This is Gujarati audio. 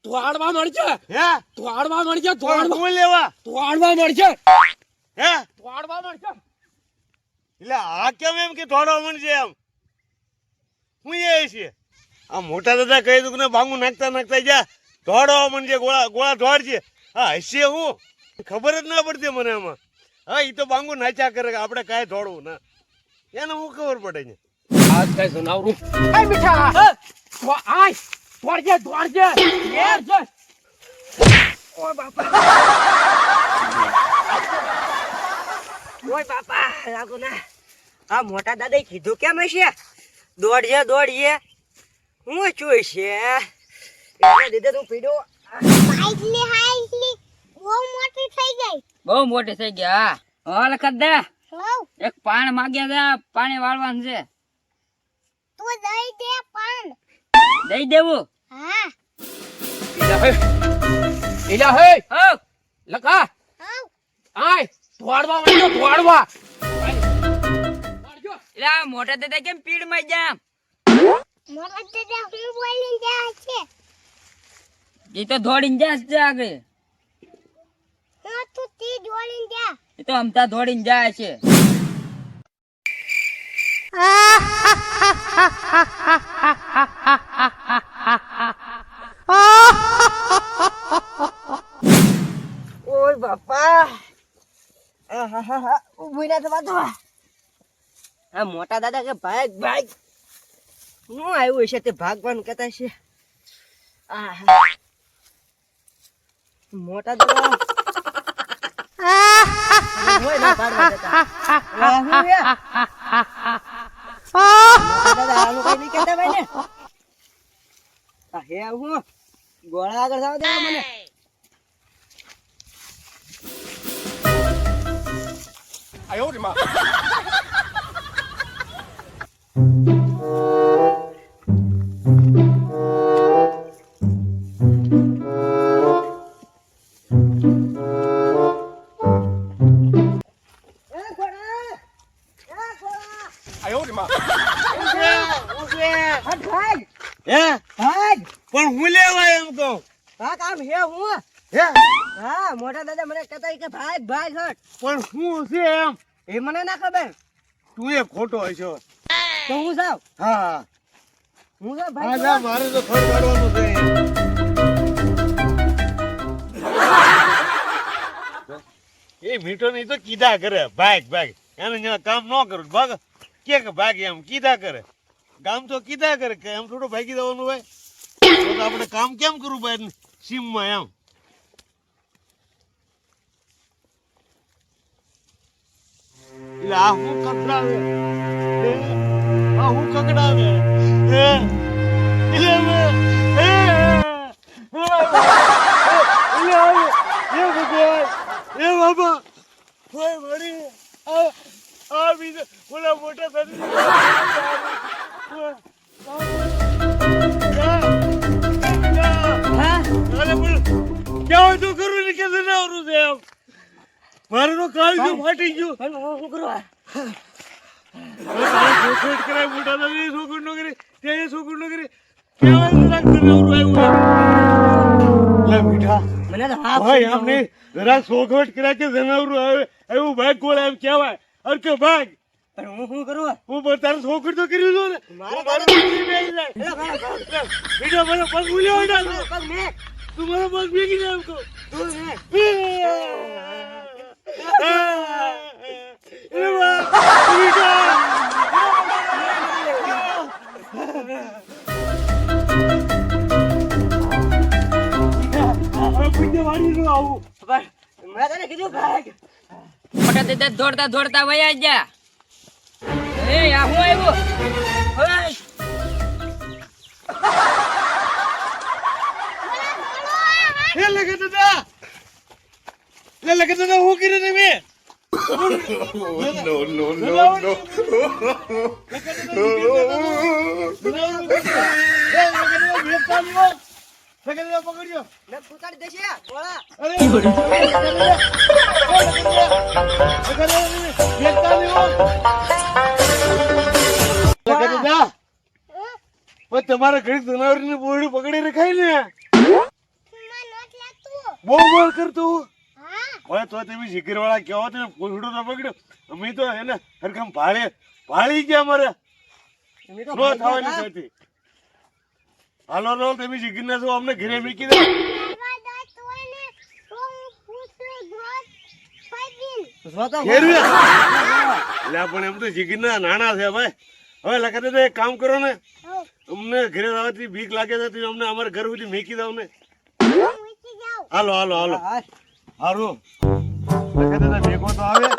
ધોળવા મળશે હે ધોળવા મળશે કોણ લેવા ધોળવા મળશે હે ધોળવા મળશે એટલે આ કેમ એમ કે ધોળવા મળશે એમ હું એ છે આ મોટા દાદા કહી દઉં ને ભાંગું નાખતા નાખતા જા ધોળવા મળશે ગોળા ગોળા ધોળ છે હા હશે હું ખબર જ ના પડતી મને એમાં હા એ તો ભાંગું નાચ્યા કરે આપણે કાંઈ ધોળવું ના એને હું ખબર પડે છે આજ કઈ જનાવરું એ મીઠા તો આય દોડજે દોડજે દોડજે ઓય બાપા લાગુ ના આ મોટા દાદાએ કીધું કેમ હશે દોડજે દોડીએ હું છું છે એને દીધે તું પીડો હાઈલી હાઈલી બહુ મોટી થઈ ગઈ હા હા લખત દે હોવ એક પાણ માગ્યા છે પાણી વાળવાનું છે તું દઈ દે પણ દઈ દેવું હા એલા હે હો લખા હોવ આય દોડવા મળજો દોડવા એટલે આ મોટા દાદા કેમ પીડ માં જામ મોટા દાદા હું બોલીને જાય છે એ તો દોડીને જાય છે આગળ હું તું તી બોલીને જા એ તો અમતા દોડીને જાય છે ઓય બાપા ઉભી ના થવા તો આ મોટા દાદા કે ભાગ ભાગ હું આવ્યું છે તે ભાગવાનું કહેતા છે મોટા દાદા હોય ના પાડવા દેતા હું હે મોટા દાદા આનું કઈ નહીં કહેતા ભાઈ ને હે હું ગોળા આગળ જાવ દે મને આયો રે માં આયો રે માં હટ ભાગ હે ભાગ પણ હું લેવા એમ કહું ભાગ આમ હે હું હે હા મોટા દાદા મને કહેતા કે ભાગ ભાગ હટ પણ હું છે એમ એ મને ના ખબર તું એ ખોટો હશો તો હું જાવ હા હું જાવ હા ભાઈ જા મારે તો ફળ કાઢવાનું છે એ મીઠો નહીં તો કીધા કરે ભાગ ભાગ એને ન્યા કામ ન કરું ભાગ કે ભાગ એમ કીધા કરે કામ તો કીધા કરે કે એમ થોડું ભાગી દેવાનું હોય તો આપણે કામ કેમ કરવું ભાઈ સીમમાં એમ એટલે આ હું કકડાવે આ હું કકડાવે મારે તો કાળજું ફાટી ગયું હું કરવા છોકરી કરાય મોટા દાદા છોકરી નો કરી તે છોકરી નો કરી કેવાય જરાક જનાવરું આવ્યું લે મીઠા મને તો હા ભાઈ આમ નહીં જરાક સોગવટ કર્યા કે જનાવરું આવે એવું ભાગ ગોળા એમ કહેવાય અરે કે ભાગ પણ હું શું કરું હું તારે છોકરી તો કર્યું હતું ને મારે મીઠા મને પગ ઉલ્યો પગ મેં તું મારો પગ ભેગી જાય એમ કહું તું મેં મેં તને કીધું ભાગ મોટા દાદા દોડતા દોડતા વયા જા એ આ હું આવ્યો હે લગે દાદા હું કર્યું તમે લખા દાદા પકડજો. ને ઉતારી દેશે ગોળા. અરે લખા દાદા દેખતા નહીં હો. લખા દાદા પણ તમારા ઘડી જનાવરની બોરડી પકડી રખાય ને માં નોટ લાગતું બહુ બોલ કરતું હા હવે તો તમે શિખરવાળા કેવો તો ફૂલડો તો પકડ્યો અમે તો એને હરખમ ભાળી ગયા અમારે તમે તો નો ભાઈ થવાની ગયા. હતી હાલો રો તમે શિખરના છો અમને ઘરે મૂકી દે કરવા દો તોય ને તો હું પૂછું ધોત ફાઈબિન જો તો ઘેરવે એટલે પણ એમ તો શિખરના નાના છે ભાઈ હવે લખા દે એક કામ કરો ને હો અમને ઘરે આવવાથી બીક લાગે છે તમે અમને અમારા ઘર સુધી મૂકી દો ને હું મૂકી જાઉં હાલો હાલો હાલો હા. હારું લખા દાદા ભેગો તો આવે